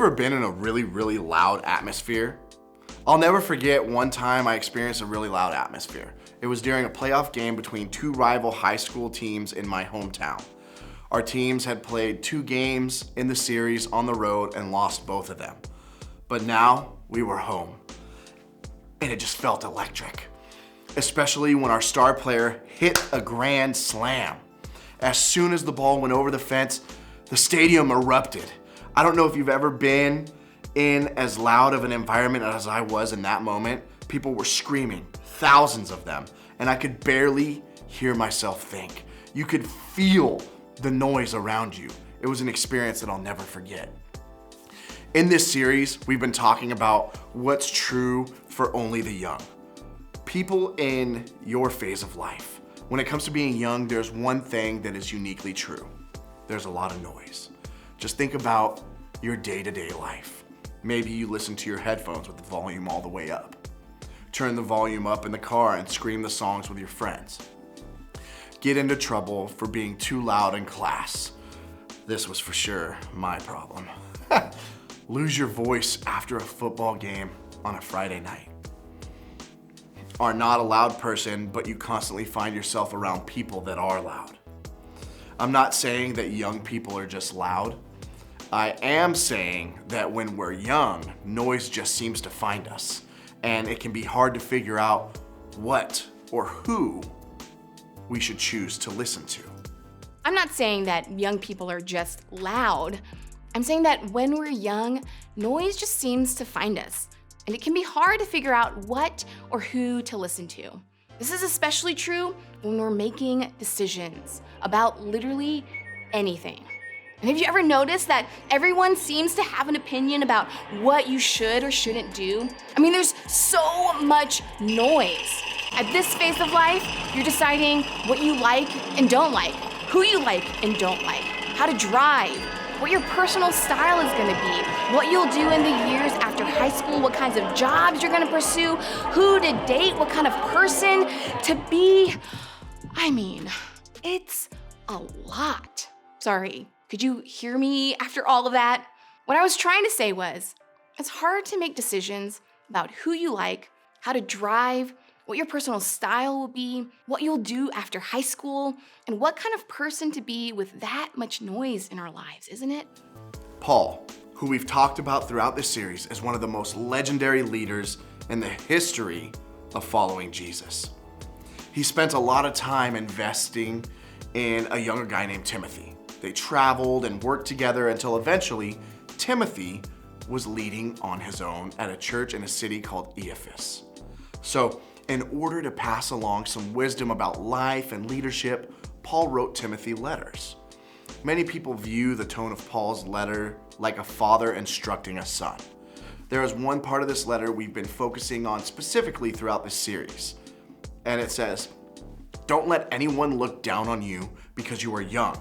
ever been in a really loud atmosphere? I'll never forget one time I experienced a really loud atmosphere. It was during a playoff game between two rival high school teams in my hometown. Our teams had played 2 games in the series on the road and lost both of them. But now we were home, and it just felt electric, especially when our star player hit a grand slam. As soon as the ball went over the fence, the stadium erupted. I don't know if you've ever been in as loud of an environment as I was in that moment. People were screaming, thousands of them, and I could barely hear myself think. You could feel the noise around you. It was an experience that I'll never forget. In this series, we've been talking about what's true for only the young. People in your phase of life. When it comes to being young, there's one thing that is uniquely true. There's a lot of noise. Just think about your day-to-day life. Maybe you listen to your headphones with the volume all the way up. Turn the volume up in the car and scream the songs with your friends. Get into trouble for being too loud in class. This was for sure my problem. Lose your voice after a football game on a Friday night. Are not a loud person, but you constantly find yourself around people that are loud. I'm not saying that young people are just loud. I am saying that when we're young, noise just seems to find us, and it can be hard to figure out what or who we should choose to listen to. I'm not saying that young people are just loud. I'm saying that when we're young, noise just seems to find us, and it can be hard to figure out what or who to listen to. This is especially true when we're making decisions about literally anything. And have you ever noticed that everyone seems to have an opinion about what you should or shouldn't do? I mean, there's so much noise. At this phase of life, you're deciding what you like and don't like, who you like and don't like, how to drive, what your personal style is gonna be, what you'll do in the years after high school, what kinds of jobs you're gonna pursue, who to date, what kind of person to be. I mean, it's a lot. Sorry, could you hear me after all of that? What I was trying to say was, it's hard to make decisions about who you like, how to drive, what your personal style will be, what you'll do after high school, and what kind of person to be with that much noise in our lives, isn't it? Paul, who we've talked about throughout this series, is one of the most legendary leaders in the history of following Jesus. He spent a lot of time investing in a younger guy named Timothy. They traveled and worked together until eventually Timothy was leading on his own at a church in a city called Ephesus. So, in order to pass along some wisdom about life and leadership, Paul wrote Timothy letters. Many people view the tone of Paul's letter like a father instructing a son. There is one part of this letter we've been focusing on specifically throughout this series, and it says, "Don't let anyone look down on you because you are young,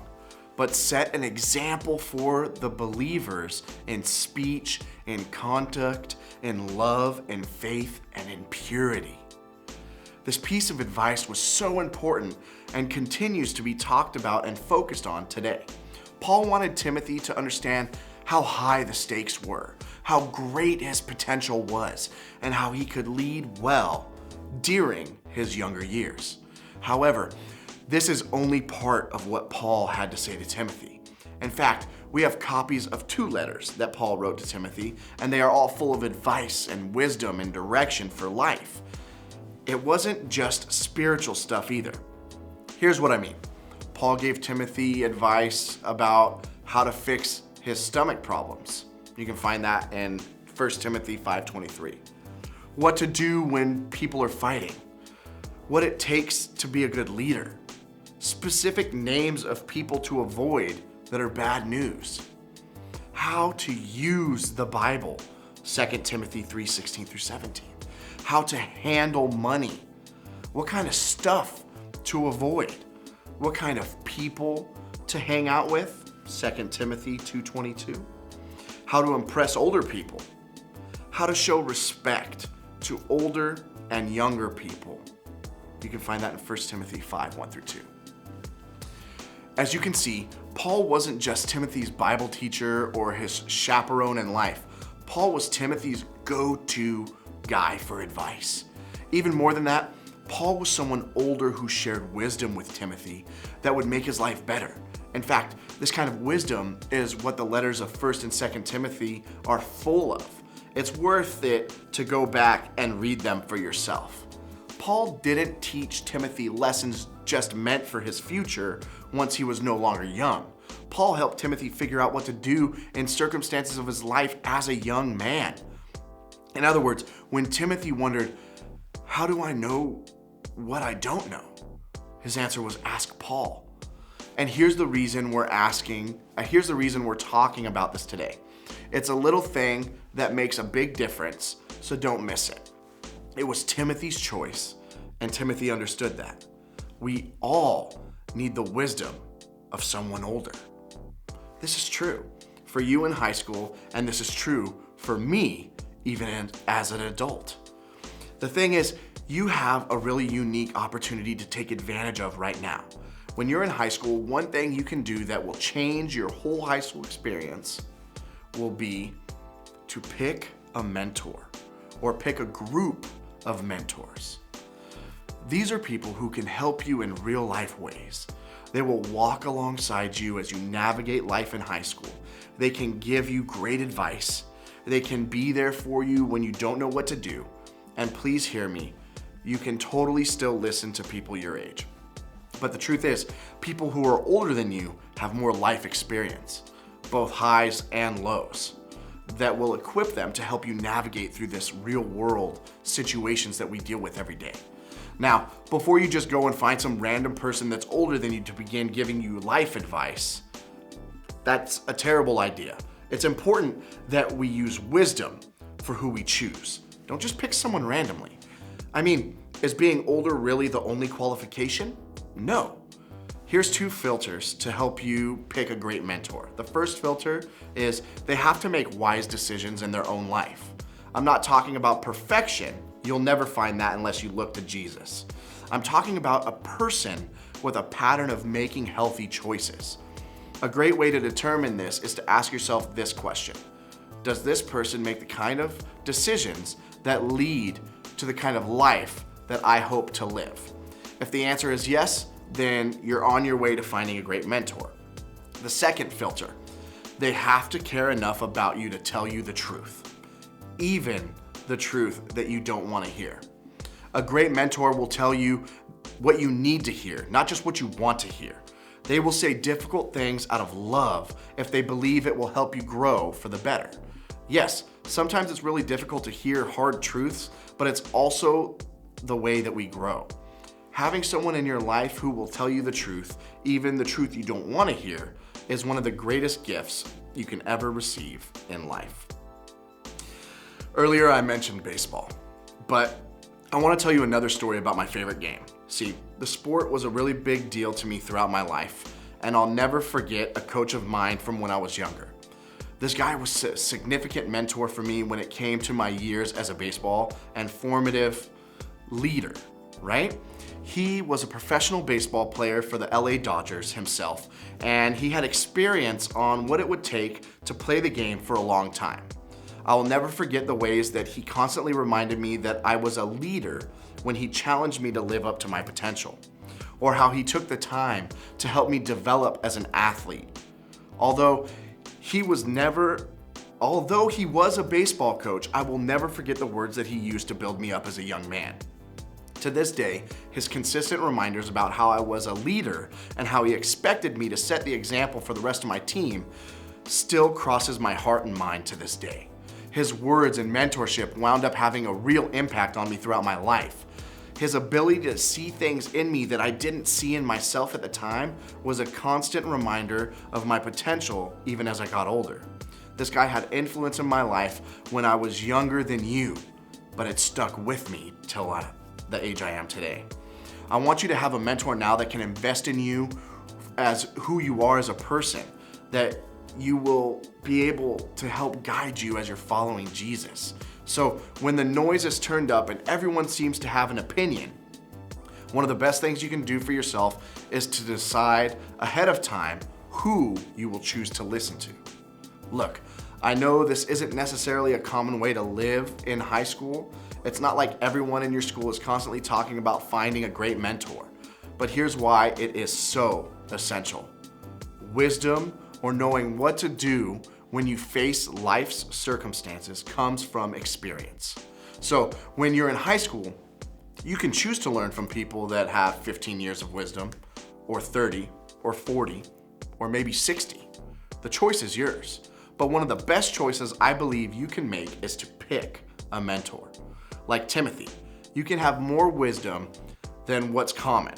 but set an example for the believers in speech, in conduct, in love, in faith, and in purity." This piece of advice was so important and continues to be talked about and focused on today. Paul wanted Timothy to understand how high the stakes were, how great his potential was, and how he could lead well during his younger years. However, this is only part of what Paul had to say to Timothy. In fact, we have copies of 2 letters that Paul wrote to Timothy, and they are all full of advice and wisdom and direction for life. It wasn't just spiritual stuff either. Here's what I mean. Paul gave Timothy advice about how to fix his stomach problems. You can find that in 1 Timothy 5:23. What to do when people are fighting. What it takes to be a good leader. Specific names of people to avoid that are bad news. How to use the Bible. 2 Timothy 3:16-17. How to handle money. What kind of stuff to avoid. What kind of people to hang out with. 2 Timothy 2:22. How to impress older people. How to show respect to older and younger people. You can find that in 1 Timothy 5:1-2. As you can see, Paul wasn't just Timothy's Bible teacher or his chaperone in life. Paul was Timothy's go-to guy for advice. Even more than that, Paul was someone older who shared wisdom with Timothy that would make his life better. In fact, this kind of wisdom is what the letters of 1st and 2nd Timothy are full of. It's worth it to go back and read them for yourself. Paul didn't teach Timothy lessons just meant for his future once he was no longer young. Paul helped Timothy figure out what to do in circumstances of his life as a young man. In other words, when Timothy wondered, how do I know what I don't know? His answer was, ask Paul. And here's the reason we're talking about this today. It's a little thing that makes a big difference, so don't miss it. It was Timothy's choice, and Timothy understood that. We all need the wisdom of someone older. This is true for you in high school, and this is true for me even as an adult. The thing is, you have a really unique opportunity to take advantage of right now. When you're in high school, one thing you can do that will change your whole high school experience will be to pick a mentor or pick a group of mentors. These are people who can help you in real life ways. They will walk alongside you as you navigate life in high school. They can give you great advice. They can be there for you when you don't know what to do. And please hear me, you can totally still listen to people your age. But the truth is, people who are older than you have more life experience, both highs and lows, that will equip them to help you navigate through this real world situations that we deal with every day. Now, before you just go and find some random person that's older than you to begin giving you life advice, that's a terrible idea. It's important that we use wisdom for who we choose. Don't just pick someone randomly. I mean, is being older really the only qualification? No. Here's 2 filters to help you pick a great mentor. The first filter is they have to make wise decisions in their own life. I'm not talking about perfection. You'll never find that unless you look to Jesus. I'm talking about a person with a pattern of making healthy choices. A great way to determine this is to ask yourself this question. Does this person make the kind of decisions that lead to the kind of life that I hope to live? If the answer is yes, then you're on your way to finding a great mentor. The second filter, they have to care enough about you to tell you the truth, even the truth that you don't want to hear. A great mentor will tell you what you need to hear, not just what you want to hear. They will say difficult things out of love if they believe it will help you grow for the better. Yes, sometimes it's really difficult to hear hard truths, but it's also the way that we grow. Having someone in your life who will tell you the truth, even the truth you don't want to hear, is one of the greatest gifts you can ever receive in life. Earlier I mentioned baseball, but I want to tell you another story about my favorite game. See, the sport was a really big deal to me throughout my life, and I'll never forget a coach of mine from when I was younger. This guy was a significant mentor for me when it came to my years as a baseball and formative leader, right? He was a professional baseball player for the LA Dodgers himself, and he had experience on what it would take to play the game for a long time. I will never forget the ways that he constantly reminded me that I was a leader when he challenged me to live up to my potential, or how he took the time to help me develop as an athlete. Although he was a baseball coach, I will never forget the words that he used to build me up as a young man. To this day, his consistent reminders about how I was a leader and how he expected me to set the example for the rest of my team still crosses my heart and mind to this day. His words and mentorship wound up having a real impact on me throughout my life. His ability to see things in me that I didn't see in myself at the time was a constant reminder of my potential even as I got older. This guy had influence in my life when I was younger than you, but it stuck with me till the age I am today. I want you to have a mentor now that can invest in you as who you are as a person, that you will be able to help guide you as you're following Jesus. So when the noise is turned up and everyone seems to have an opinion, One of the best things you can do for yourself is to decide ahead of time who you will choose to listen to. Look, I know this isn't necessarily a common way to live in high school. It's not like everyone in your school is constantly talking about finding a great mentor. But here's why it is so essential. Wisdom, or knowing what to do when you face life's circumstances, comes from experience. So when you're in high school, you can choose to learn from people that have 15 years of wisdom, or 30, or 40, or maybe 60. The choice is yours. But one of the best choices I believe you can make is to pick a mentor. Like Timothy, you can have more wisdom than what's common.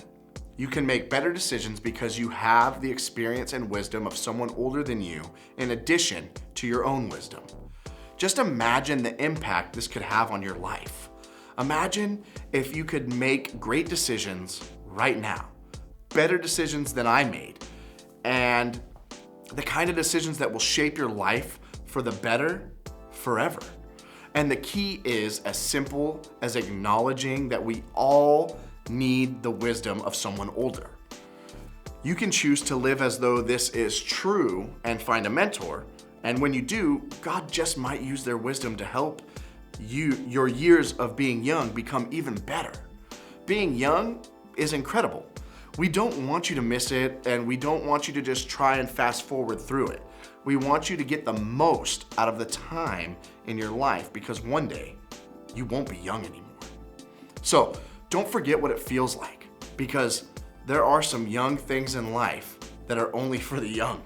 You can make better decisions because you have the experience and wisdom of someone older than you, in addition to your own wisdom. Just imagine the impact this could have on your life. Imagine if you could make great decisions right now, better decisions than I made, and the kind of decisions that will shape your life for the better forever. And the key is as simple as acknowledging that we all need the wisdom of someone older. You can choose to live as though this is true and find a mentor. And when you do, God just might use their wisdom to help your years of being young become even better. Being young is incredible. We don't want you to miss it, and we don't want you to just try and fast forward through it. We want you to get the most out of the time in your life, because one day you won't be young anymore. So don't forget what it feels like, because there are some young things in life that are only for the young.